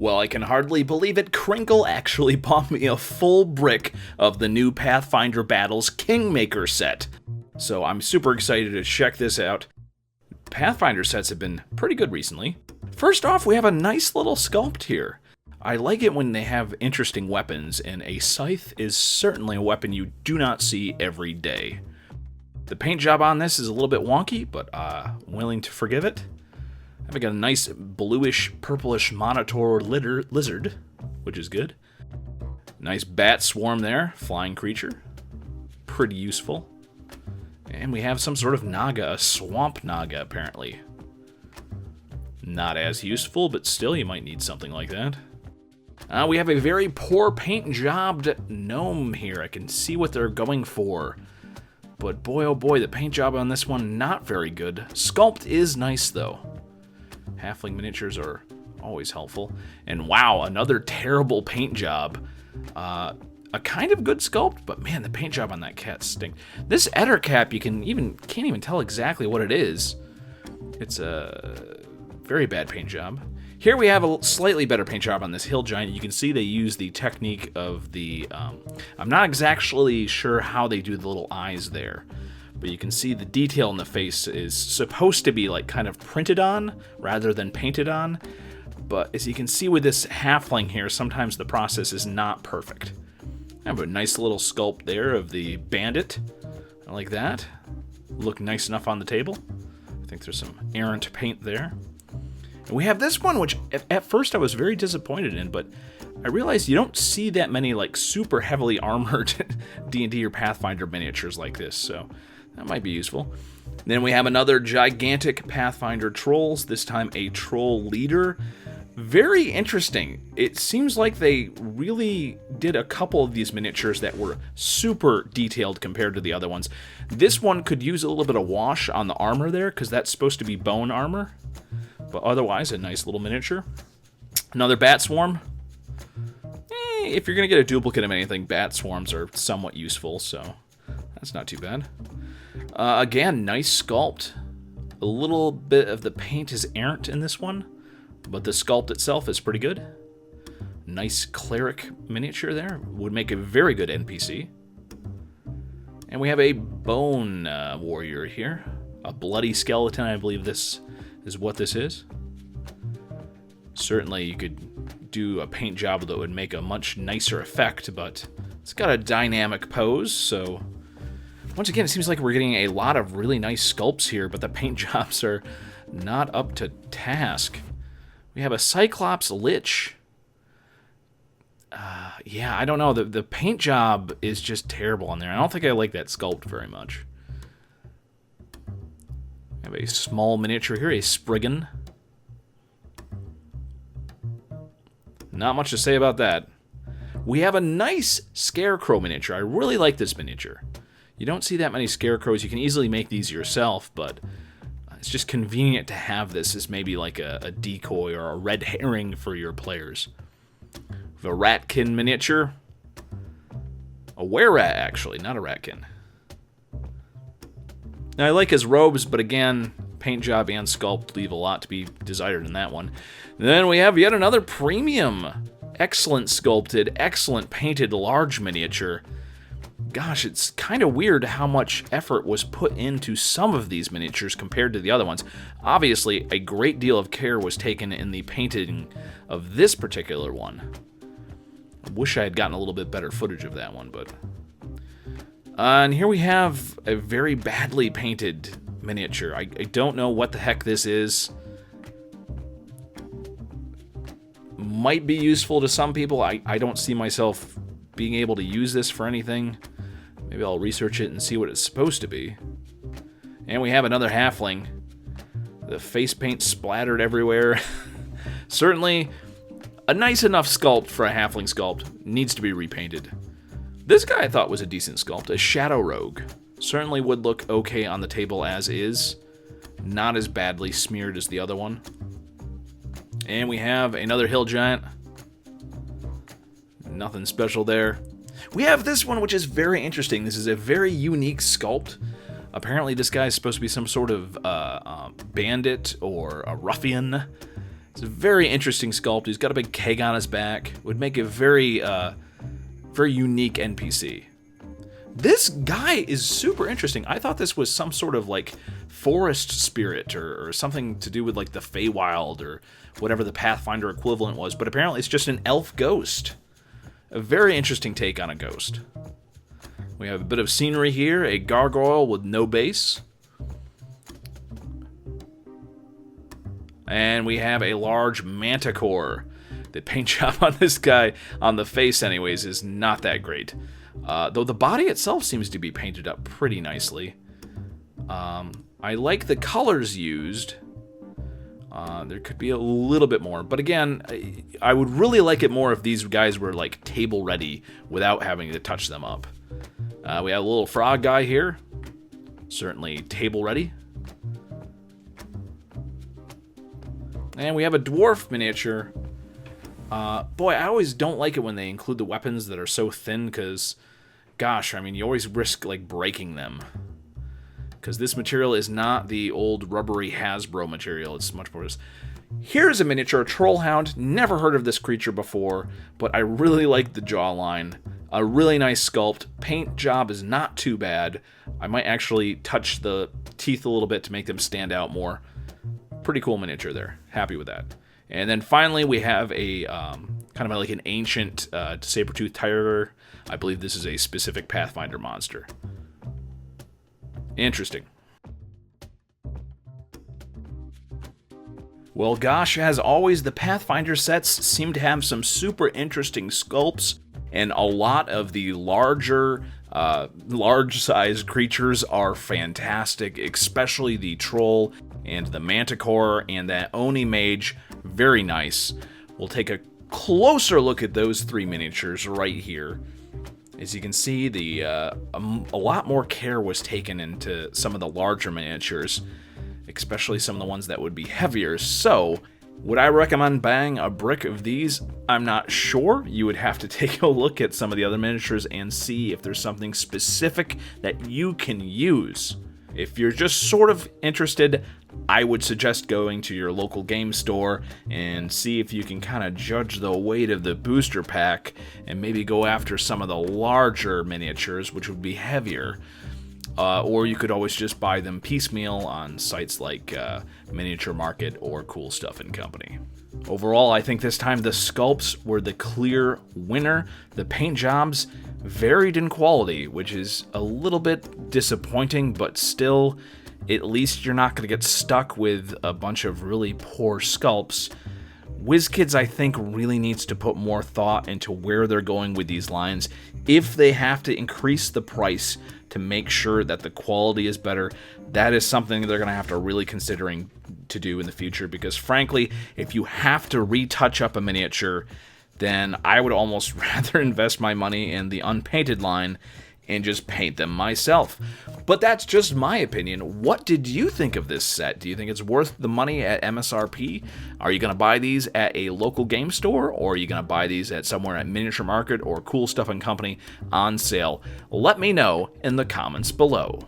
Well, I can hardly believe it. Kringle actually bought me a full brick of the new Pathfinder Battles Kingmaker set. So I'm super excited to check this out. Pathfinder sets have been pretty good recently. First off, we have a nice little sculpt here. I like it when they have interesting weapons, and a scythe is certainly a weapon you do not see every day. The paint job on this is a little bit wonky, but willing to forgive it. I've got a nice bluish, purplish monitor lizard, which is good. Nice bat swarm there, flying creature. Pretty useful. And we have some sort of naga, a swamp naga, apparently. Not as useful, but still you might need something like that. We have a very poor paint-jobbed gnome here. I can see what they're going for. But boy, oh boy, the paint job on this one, not very good. Sculpt is nice, though. Halfling miniatures are always helpful. And wow, another terrible paint job. A kind of good sculpt, but man, the paint job on that cat stinks. This Etter cap, you can't even tell exactly what it is. It's a very bad paint job. Here we have a slightly better paint job on this hill giant. You can see they use the technique of the... I'm not exactly sure how they do the little eyes there. But you can see the detail in the face is supposed to be like kind of printed on rather than painted on. But as you can see with this halfling here, sometimes the process is not perfect. I have a nice little sculpt there of the bandit. I like that. Look nice enough on the table. I think there's some errant paint there. And we have this one, which at first I was very disappointed in, but I realized you don't see that many like super heavily armored D&D or Pathfinder miniatures like this, so that might be useful. Then we have another gigantic Pathfinder trolls, this time a troll leader. Very interesting. It seems like they really did a couple of these miniatures that were super detailed compared to the other ones. This one could use a little bit of wash on the armor there, because that's supposed to be bone armor. But otherwise, a nice little miniature. Another bat swarm. If you're going to get a duplicate of anything, bat swarms are somewhat useful, so that's not too bad. Again, nice sculpt. A little bit of the paint is errant in this one, but the sculpt itself is pretty good. Nice cleric miniature there. Would make a very good NPC. And we have a bone warrior here. A bloody skeleton, I believe this is what this is. Certainly you could do a paint job that would make a much nicer effect, but it's got a dynamic pose, so once again, it seems like we're getting a lot of really nice sculpts here, but the paint jobs are not up to task. We have a Cyclops Lich. Yeah, I don't know. The paint job is just terrible on there. I don't think I like that sculpt very much. We have a small miniature here, a Spriggan. Not much to say about that. We have a nice Scarecrow miniature. I really like this miniature. You don't see that many Scarecrows. You can easily make these yourself, but it's just convenient to have this as maybe like a decoy or a red herring for your players. We have a Ratkin Miniature. A were-rat, actually, not a ratkin. Now, I like his robes, but again, paint job and sculpt leave a lot to be desired in that one. And then we have yet another premium, excellent sculpted, excellent painted large miniature. Gosh, it's kind of weird how much effort was put into some of these miniatures compared to the other ones. Obviously, a great deal of care was taken in the painting of this particular one. I wish I had gotten a little bit better footage of that one, but... and here we have a very badly painted miniature. I don't know what the heck this is. Might be useful to some people. I don't see myself being able to use this for anything. Maybe I'll research it and see what it's supposed to be. And we have another halfling. The face paint splattered everywhere. Certainly a nice enough sculpt for a halfling sculpt. Needs to be repainted. This guy I thought was a decent sculpt. A Shadow Rogue. Certainly would look okay on the table as is. Not as badly smeared as the other one. And we have another hill giant. Nothing special there. We have this one, which is very interesting. This is a very unique sculpt. Apparently this guy is supposed to be some sort of bandit or a ruffian. It's a very interesting sculpt. He's got a big keg on his back. Would make a very, very unique NPC. This guy is super interesting. I thought this was some sort of like forest spirit or something to do with like the Feywild or whatever the Pathfinder equivalent was, but apparently it's just an elf ghost. A very interesting take on a ghost. We have a bit of scenery here, a gargoyle with no base. And we have a large manticore. The paint job on this guy, on the face anyways, is not that great. Though the body itself seems to be painted up pretty nicely. I like the colors used. There could be a little bit more. But again, I would really like it more if these guys were like table ready without having to touch them up. We have a little frog guy here. Certainly table ready. And we have a dwarf miniature. Boy, I always don't like it when they include the weapons that are so thin because, gosh, I mean, you always risk, like, breaking them. Because this material is not the old rubbery Hasbro material. It's much more... Here's a miniature troll hound. Never heard of this creature before, but I really like the jawline. A really nice sculpt. Paint job is not too bad. I might actually touch the teeth a little bit to make them stand out more. Pretty cool miniature there. Happy with that. And then finally we have a kind of like an ancient Saber-Tooth Tiger. I believe this is a specific Pathfinder monster. Interesting. Well, gosh, as always, the Pathfinder sets seem to have some super interesting sculpts, and a lot of the larger, large-sized creatures are fantastic, especially the troll and the manticore and that Oni mage. Very nice. We'll take a closer look at those three miniatures right here. As you can see, a lot more care was taken into some of the larger miniatures, especially some of the ones that would be heavier. So, would I recommend buying a brick of these? I'm not sure. You would have to take a look at some of the other miniatures and see if there's something specific that you can use. If you're just sort of interested, I would suggest going to your local game store and see if you can kind of judge the weight of the booster pack and maybe go after some of the larger miniatures, which would be heavier. Or you could always just buy them piecemeal on sites like Miniature Market or Cool Stuff and Company. Overall, I think this time the sculpts were the clear winner. The paint jobs varied in quality, which is a little bit disappointing, but still, at least you're not going to get stuck with a bunch of really poor sculpts. WizKids, I think, really needs to put more thought into where they're going with these lines. If they have to increase the price to make sure that the quality is better, that is something they're going to have to really considering to do in the future, because frankly, if you have to retouch up a miniature, then I would almost rather invest my money in the unpainted line and just paint them myself. But that's just my opinion. What did you think of this set? Do you think it's worth the money at MSRP? Are you going to buy these at a local game store, or are you going to buy these at somewhere at Miniature Market or Cool Stuff and Company on sale? Let me know in the comments below.